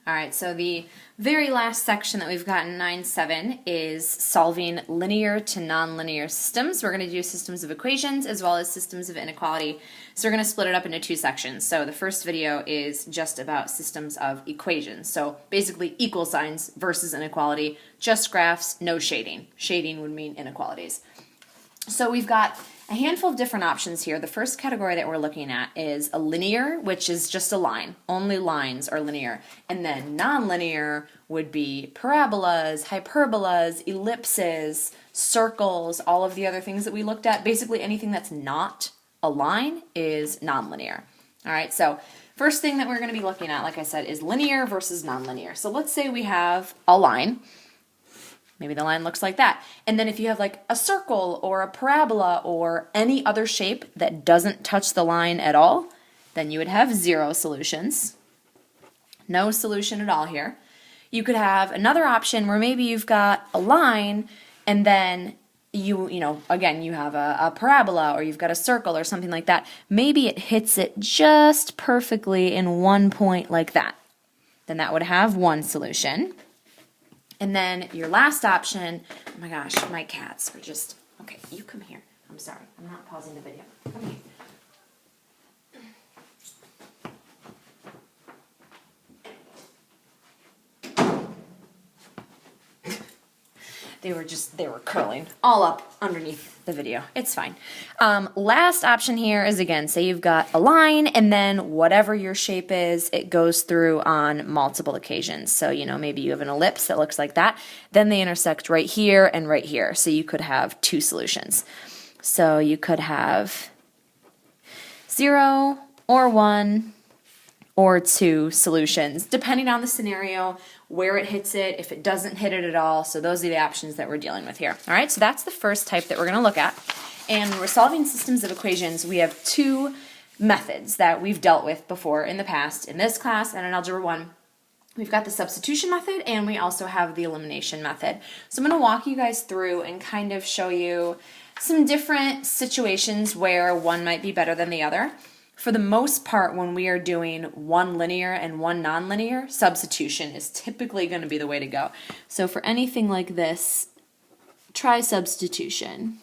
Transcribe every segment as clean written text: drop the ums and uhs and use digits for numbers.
All right, so the very last section that we've got in 9-7 is solving linear to nonlinear systems. We're going to do systems of equations as well as systems of inequality. So we're going to split it up into two sections. So the first video is just about systems of equations. So basically equal signs versus inequality, just graphs, no shading. Shading would mean inequalities. So we've got a handful of different options here. The first category that we're looking at is a linear, which is just a line. Only lines are linear. And then nonlinear would be parabolas, hyperbolas, ellipses, circles, all of the other things that we looked at. Basically anything that's not a line is nonlinear. All right, so first thing that we're going to be looking at, like I said, is linear versus nonlinear. So let's say we have a line. Maybe the line looks like that. And then if you have like a circle or a parabola or any other shape that doesn't touch the line at all, then you would have 0 solutions. No solution at all here. You could have another option where maybe you've got a line and then you know, again, you have a parabola or you've got a circle or something like that. Maybe it hits it just perfectly in one point like that. Then that would have 1 solution. And then your last option, oh my gosh, my cats are just, okay, you come here. I'm sorry, I'm not pausing the video. Come here. They were curling all up underneath the video. It's fine. Last option here is, again, say you've got a line and then whatever your shape is, it goes through on multiple occasions. So, you know, maybe you have an ellipse that looks like that. Then they intersect right here and right here. So you could have 2 solutions. So you could have 0 or 1 or 2 solutions, depending on the scenario, where it hits it, if it doesn't hit it at all. So those are the options that we're dealing with here. All right, so that's the first type that we're going to look at. And when we're solving systems of equations, we have 2 methods that we've dealt with before in the past in this class and in Algebra 1. We've got the substitution method and we also have the elimination method. So I'm going to walk you guys through and kind of show you some different situations where one might be better than the other. For the most part, when we are doing one linear and one nonlinear, substitution is typically going to be the way to go. So for anything like this, try substitution.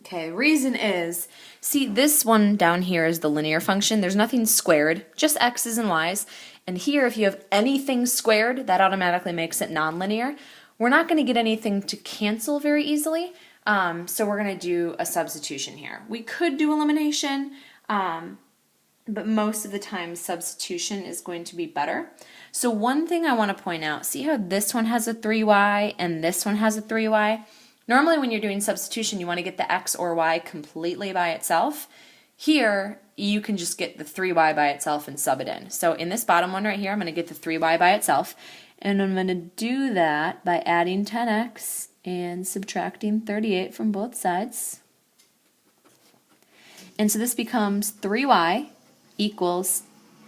Okay, reason is, see this one down here is the linear function. There's nothing squared, just x's and y's. And here, if you have anything squared, that automatically makes it nonlinear. We're not going to get anything to cancel very easily, so we're going to do a substitution here. We could do elimination, but most of the time substitution is going to be better. So one thing I want to point out, see how this one has a 3y and this one has a 3y? Normally when you're doing substitution, you want to get the x or y completely by itself. Here, you can just get the 3y by itself and sub it in. So in this bottom one right here, I'm going to get the 3y by itself. And I'm going to do that by adding 10x and subtracting 38 from both sides. And so this becomes 3y equals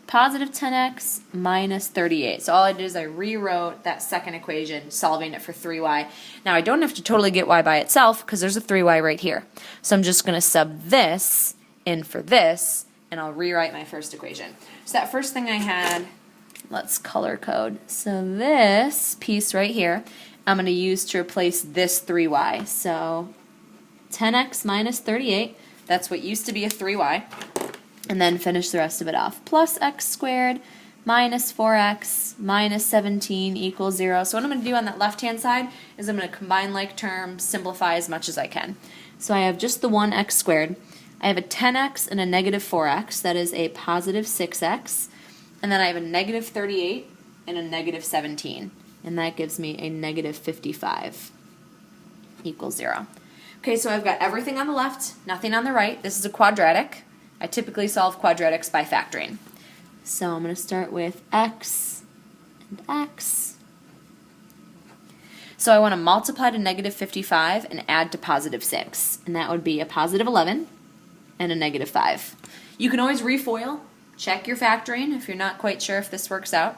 positive 10x minus 38. So all I did is I rewrote that second equation, solving it for 3y. Now I don't have to totally get y by itself because there's a 3y right here. So I'm just going to sub this in for this, and I'll rewrite my first equation. So that first thing I had, let's color code. So this piece right here, I'm going to use to replace this 3y. So 10x minus 38, that's what used to be a 3y. And then finish the rest of it off. Plus x squared minus 4x minus 17 equals 0. So what I'm going to do on that left-hand side is I'm going to combine like terms, simplify as much as I can. So I have just the 1x squared. I have a 10x and a negative 4x. That is a positive 6x. And then I have a negative 38 and a negative 17. And that gives me a negative 55 equals 0. Okay, so I've got everything on the left, nothing on the right. This is a quadratic. I typically solve quadratics by factoring. So I'm going to start with x and x. So I want to multiply to negative 55 and add to positive 6. And that would be a positive 11 and a negative 5. You can always refoil. Check your factoring if you're not quite sure if this works out.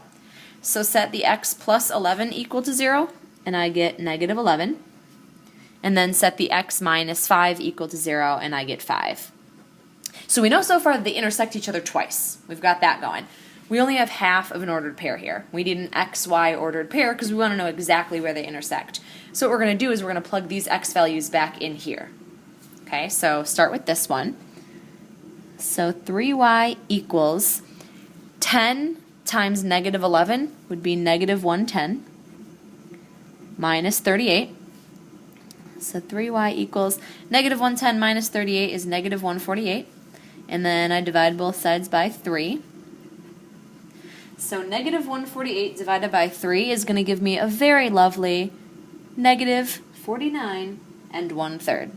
So set the x plus 11 equal to 0, and I get negative 11. And then set the x minus 5 equal to 0, and I get 5. So we know so far that they intersect each other twice. We've got that going. We only have half of an ordered pair here. We need an xy ordered pair because we want to know exactly where they intersect. So what we're going to do is we're going to plug these x values back in here. Okay, so start with this one. So 3y equals 10 times negative 11 would be negative 110 minus 38. So 3y equals negative 110 minus 38 is negative 148. And then I divide both sides by 3. So negative 148 divided by 3 is going to give me a very lovely negative 49 and 1/3.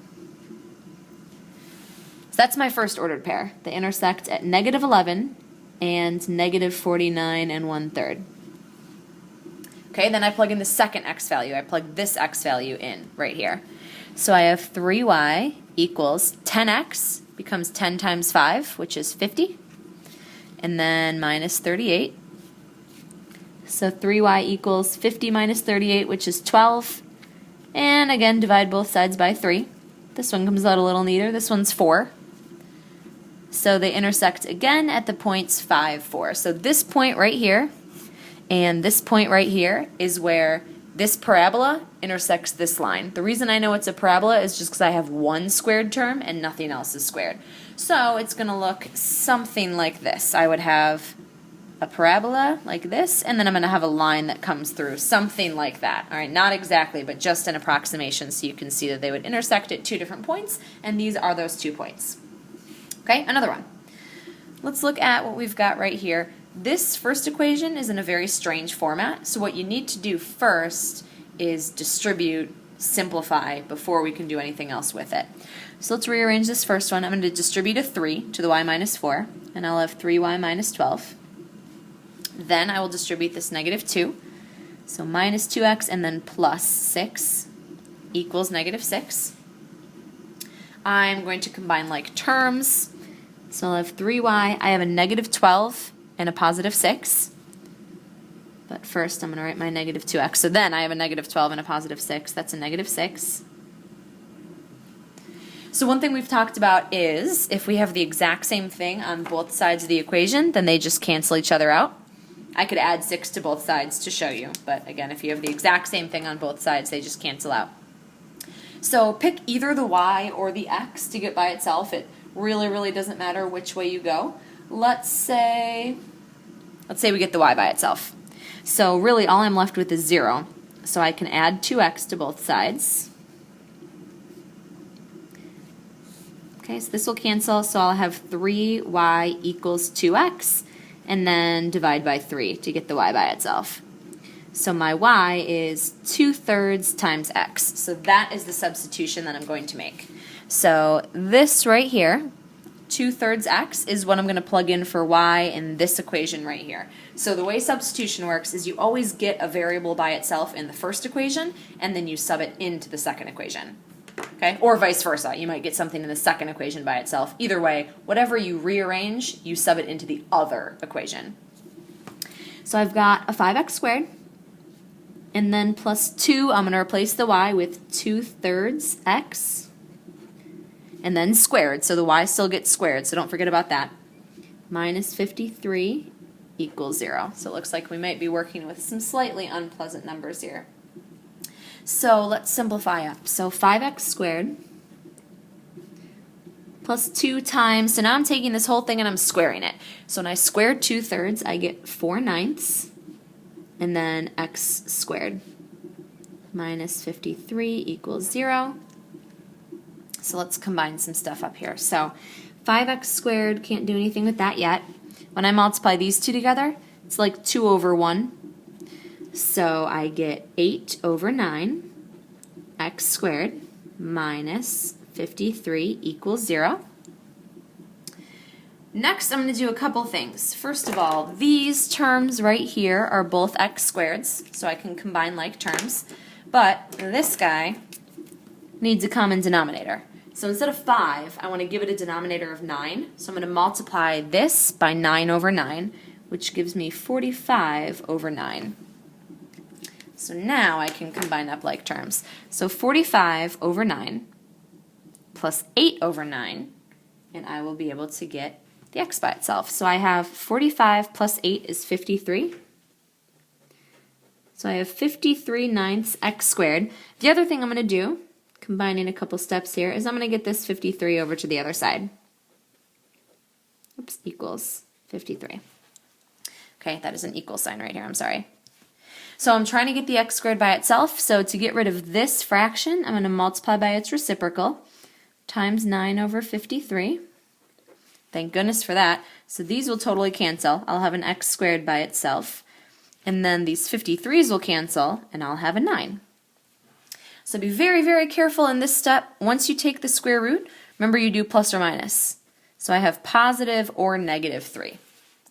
So that's my first ordered pair. They intersect at negative 11 and negative 49 and 1/3. Okay, then I plug in the second x value. I plug this x value in right here. So I have 3y equals 10x becomes 10 times 5, which is 50, and then minus 38. So 3y equals 50 minus 38, which is 12, and again divide both sides by 3. This one comes out a little neater. This one's 4. So they intersect again at the points 5, 4. So this point right here and this point right here is where this parabola intersects this line. The reason I know it's a parabola is just because I have one squared term and nothing else is squared. So it's going to look something like this. I would have a parabola like this, and then I'm going to have a line that comes through, something like that. All right, not exactly, but just an approximation so you can see that they would intersect at 2 different points, and these are those 2 points. Okay, another one. Let's look at what we've got right here. This first equation is in a very strange format, so what you need to do first is distribute, simplify, before we can do anything else with it. So let's rearrange this first one. I'm going to distribute a 3 to the y minus 4, and I'll have 3y minus 12. Then I will distribute this negative 2, so minus 2x and then plus 6 equals negative 6. I'm going to combine like terms, so I'll have 3y, I have a negative 12 and a positive 6. But first I'm going to write my negative 2x. So then I have a negative 12 and a positive 6. That's a negative 6. So one thing we've talked about is if we have the exact same thing on both sides of the equation, then they just cancel each other out. I could add 6 to both sides to show you. But again, if you have the exact same thing on both sides, they just cancel out. So pick either the y or the x to get by itself. It really doesn't matter which way you go. Let's say we get the y by itself. So really all I'm left with is 0. So I can add 2x to both sides. Okay, so this will cancel, so I'll have 3y equals 2x, and then divide by 3 to get the y by itself. So my y is 2/3 times x. So that is the substitution that I'm going to make. So this right here, 2/3 x, is what I'm going to plug in for y in this equation right here. So the way substitution works is you always get a variable by itself in the first equation, and then you sub it into the second equation. Okay? Or vice versa. You might get something in the second equation by itself. Either way, whatever you rearrange, you sub it into the other equation. So I've got a 5x squared, and then plus 2, I'm going to replace the y with 2/3 x, and then squared, so the y still gets squared, so don't forget about that. Minus 53 equals 0. So it looks like we might be working with some slightly unpleasant numbers here. So let's simplify up. So 5x squared plus 2 times, so now I'm taking this whole thing and I'm squaring it. So when I square 2/3, I get 4/9, and then x squared. Minus 53 equals 0. So let's combine some stuff up here. So 5x squared, can't do anything with that yet. When I multiply these two together, it's like 2 over 1. So I get 8 over 9 x squared minus 53 equals 0. Next, I'm going to do a couple things. First of all, these terms right here are both x squareds, so I can combine like terms. But this guy needs a common denominator. So instead of 5, I want to give it a denominator of 9. So I'm going to multiply this by 9 over 9, which gives me 45 over 9. So now I can combine up like terms. So 45 over 9 plus 8 over 9 and I will be able to get the x by itself. So I have 45 plus 8 is 53. So I have 53/9 x squared. The other thing I'm going to do, combining a couple steps here, is I'm going to get this 53 over to the other side. Oops, equals 53. Okay, that is an equal sign right here, I'm sorry. So I'm trying to get the x squared by itself, so to get rid of this fraction, I'm going to multiply by its reciprocal, times 9 over 53. Thank goodness for that. So these will totally cancel. I'll have an x squared by itself. And then these 53s will cancel, and I'll have a 9. So be very, very careful in this step. Once you take the square root, remember you do plus or minus. So I have positive or negative 3,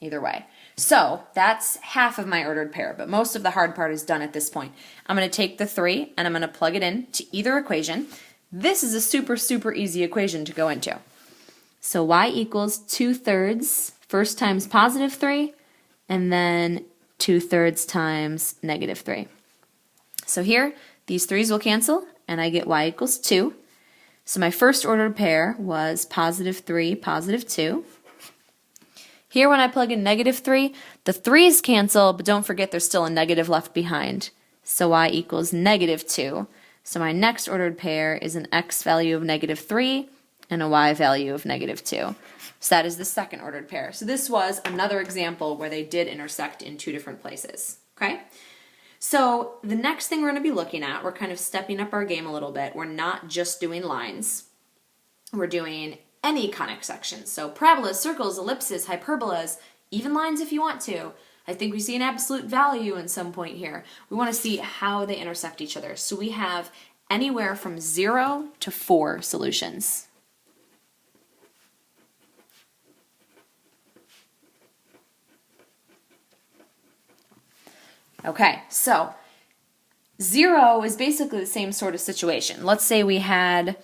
either way. So that's half of my ordered pair, but most of the hard part is done at this point. I'm going to take the 3 and I'm going to plug it in to either equation. This is a super, super easy equation to go into. So y equals 2/3 first times positive 3, and then 2/3 times negative 3. So here, these 3's will cancel, and I get y equals 2. So my first ordered pair was positive 3, positive 2. Here when I plug in negative 3, the 3's cancel, but don't forget there's still a negative left behind. So y equals negative 2. So my next ordered pair is an x value of negative 3 and a y value of negative 2. So that is the second ordered pair. So this was another example where they did intersect in two different places. Okay? So the next thing we're going to be looking at, we're kind of stepping up our game a little bit. We're not just doing lines. We're doing any conic sections. So parabolas, circles, ellipses, hyperbolas, even lines if you want to. I think we see an absolute value in some point here. We want to see how they intersect each other. So we have anywhere from 0 to 4 solutions. Okay, so 0 is basically the same sort of situation. Let's say we had,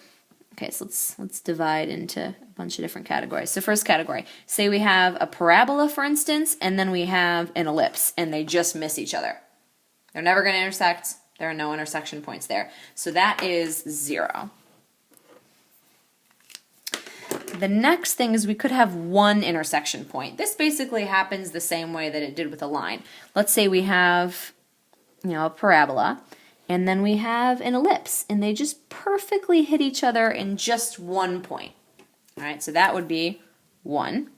okay, so let's divide into a bunch of different categories. So first category, say we have a parabola, for instance, and then we have an ellipse, and they just miss each other. They're never going to intersect. There are no intersection points there. So that is 0. The next thing is we could have one intersection point. This basically happens the same way that it did with a line. Let's say we have, a parabola, and then we have an ellipse, and they just perfectly hit each other in just one point. All right, so that would be 1.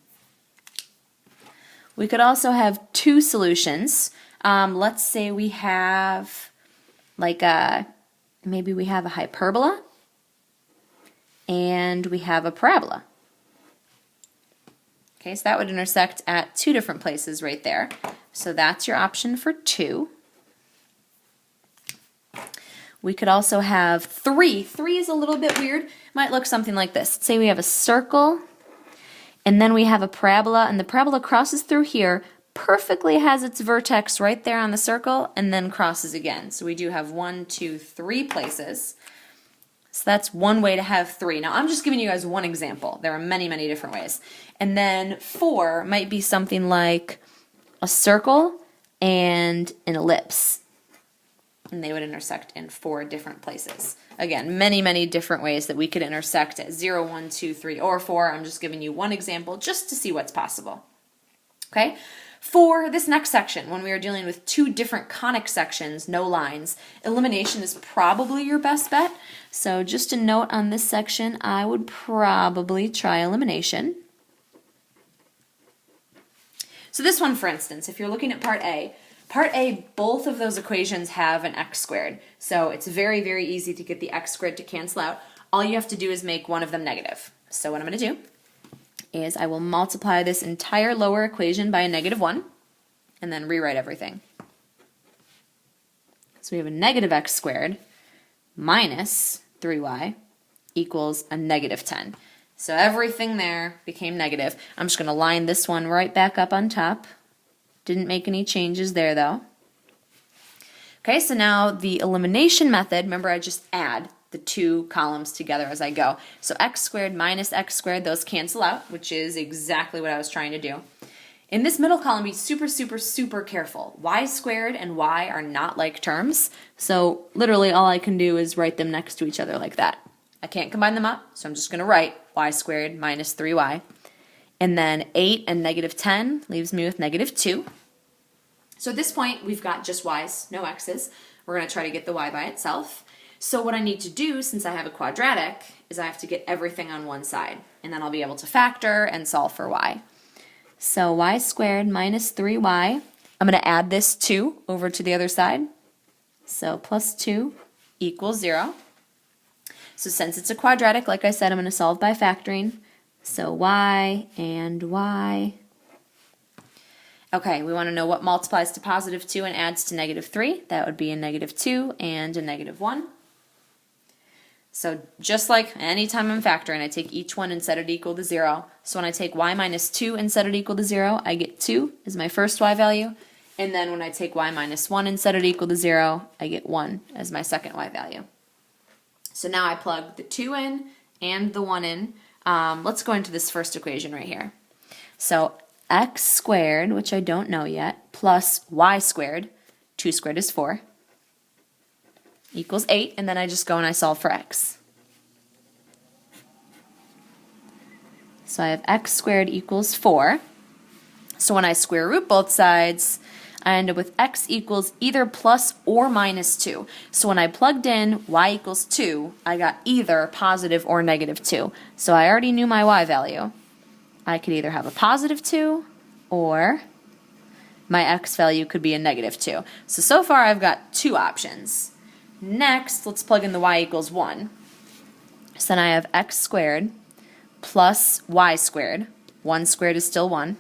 We could also have two solutions. Let's say we have maybe we have a hyperbola and we have a parabola. Okay, so that would intersect at two different places right there. So that's your option for 2. We could also have 3. 3 is a little bit weird. It might look something like this. Let's say we have a circle, and then we have a parabola, and the parabola crosses through here, perfectly has its vertex right there on the circle, and then crosses again. So we do have 1, 2, 3 places. So that's one way to have 3. Now I'm just giving you guys one example. There are many, many different ways. And then 4 might be something like a circle and an ellipse. And they would intersect in 4 different places. Again, many, many different ways that we could intersect at 0, 1, 2, 3, or 4. I'm just giving you one example just to see what's possible. Okay? For this next section, when we are dealing with two different conic sections, no lines, elimination is probably your best bet. So just a note on this section, I would probably try elimination. So this one, for instance, if you're looking at part A, both of those equations have an x squared. So it's very, very easy to get the x squared to cancel out. All you have to do is make one of them negative. So what I'm going to do is I will multiply this entire lower equation by a -1 and then rewrite everything. So we have a negative x squared minus 3y equals a -10. So everything there became negative. I'm just going to line this one right back up on top. Didn't make any changes there though. Okay, so now the elimination method, remember I just add the two columns together as I go. So x squared minus x squared, those cancel out, which is exactly what I was trying to do. In this middle column, be super, super, super careful. Y squared and y are not like terms, so literally all I can do is write them next to each other like that. I can't combine them up, so I'm just going to write y squared minus 3y. And then 8 and negative 10 leaves me with negative 2. So at this point, we've got just y's, no x's. We're going to try to get the y by itself. So what I need to do, since I have a quadratic, is I have to get everything on one side. And then I'll be able to factor and solve for y. So y squared minus 3y. I'm going to add this 2 over to the other side. So plus 2 equals 0. So since it's a quadratic, like I said, I'm going to solve by factoring. So y and y. Okay, we want to know what multiplies to positive 2 and adds to negative 3. That would be a negative 2 and a negative 1. So just like anytime I'm factoring, I take each one and set it equal to 0. So when I take y minus 2 and set it equal to 0, I get 2 as my first y value. And then when I take y minus 1 and set it equal to 0, I get 1 as my second y value. So now I plug the 2 in and the 1 in. Let's go into this first equation right here. So x squared, which I don't know yet, plus y squared, 2 squared is 4, equals 8, and then I just go and I solve for x. So I have x squared equals 4. So when I square root both sides, I end up with x equals either plus or minus 2. So when I plugged in y equals 2, I got either positive or negative 2. So I already knew my y value. I could either have a positive 2 or my x value could be a negative 2. So far I've got 2 options. Next, let's plug in the y equals 1. So then I have x squared plus y squared. 1 squared is still 1,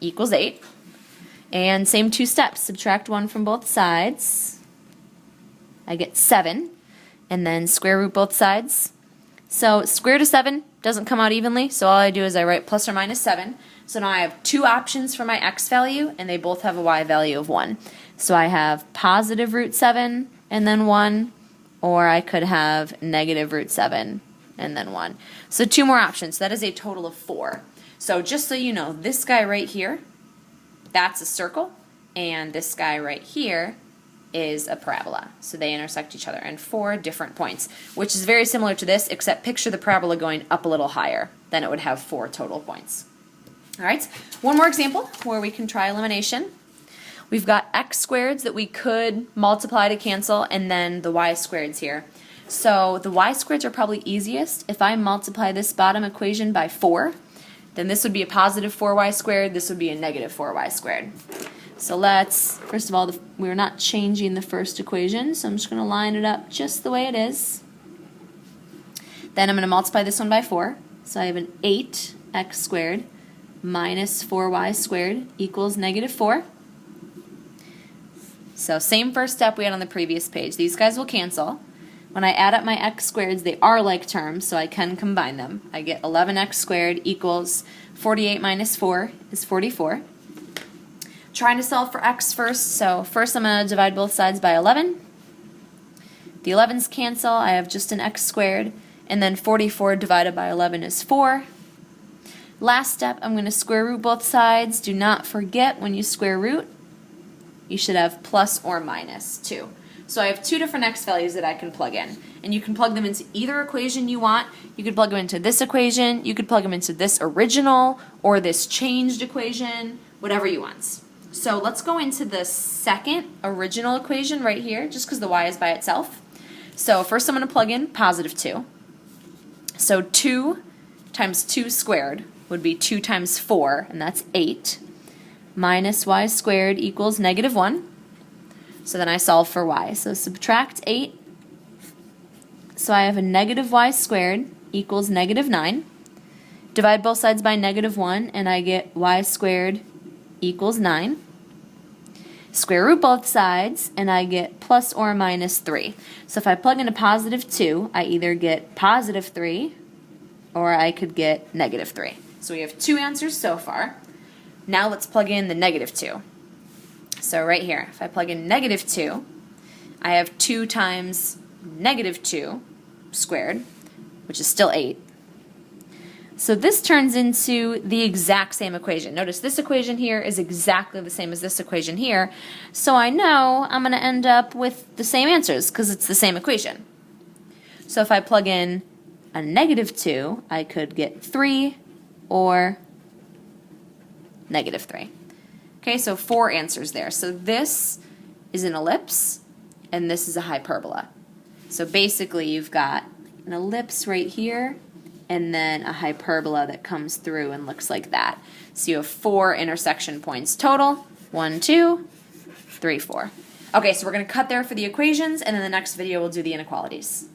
equals 8. And same 2 steps, subtract 1 from both sides. I get 7, and then square root both sides. So square root of 7 doesn't come out evenly, so all I do is I write plus or minus 7. So now I have 2 options for my x value, and they both have a y value of 1. So I have positive root 7 and then 1, or I could have negative root 7 and then 1. So 2 more options. That is a total of 4. So just so you know, this guy right here, that's a circle, and this guy right here is a parabola. So they intersect each other in 4 different points, which is very similar to this, except picture the parabola going up a little higher. Then it would have 4 total points. All right, one more example where we can try elimination. We've got x squareds that we could multiply to cancel, and then the y squareds here. So the y squareds are probably easiest. If I multiply this bottom equation by 4, then this would be a positive 4y squared, this would be a negative 4y squared. So let's, first of all, we're not changing the first equation, so I'm just going to line it up just the way it is. Then I'm going to multiply this one by 4. So I have an 8x squared minus 4y squared equals negative 4. So same first step we had on the previous page. These guys will cancel. When I add up my x squareds, they are like terms, so I can combine them. I get 11x squared equals 48 minus 4 is 44. Trying to solve for x first, so first I'm going to divide both sides by 11. The 11's cancel, I have just an x squared, and then 44 divided by 11 is 4. Last step, I'm going to square root both sides. Do not forget, when you square root, you should have plus or minus 2. So I have 2 different x values that I can plug in. And you can plug them into either equation you want. You could plug them into this equation, you could plug them into this original, or this changed equation, whatever you want. So let's go into the second original equation right here, just because the y is by itself. So first I'm going to plug in positive 2. So 2 times 2 squared would be 2 times 4, and that's 8, minus y squared equals negative 1. So then I solve for y. So subtract 8. So I have a negative y squared equals negative 9. Divide both sides by negative 1, and I get y squared equals 9. Square root both sides, and I get plus or minus 3. So if I plug in a positive 2, I either get positive 3, or I could get negative 3. So we have 2 answers so far. Now let's plug in the negative 2. So right here, if I plug in negative 2, I have 2 times negative 2 squared, which is still 8. So this turns into the exact same equation. Notice this equation here is exactly the same as this equation here, so I know I'm going to end up with the same answers because it's the same equation. So if I plug in a -2, I could get 3 or -3. Okay, so 4 answers there. So this is an ellipse, and this is a hyperbola. So basically you've got an ellipse right here, and then a hyperbola that comes through and looks like that. So you have 4 intersection points total. 1, 2, 3, 4. Okay, so we're going to cut there for the equations, and in the next video we'll do the inequalities.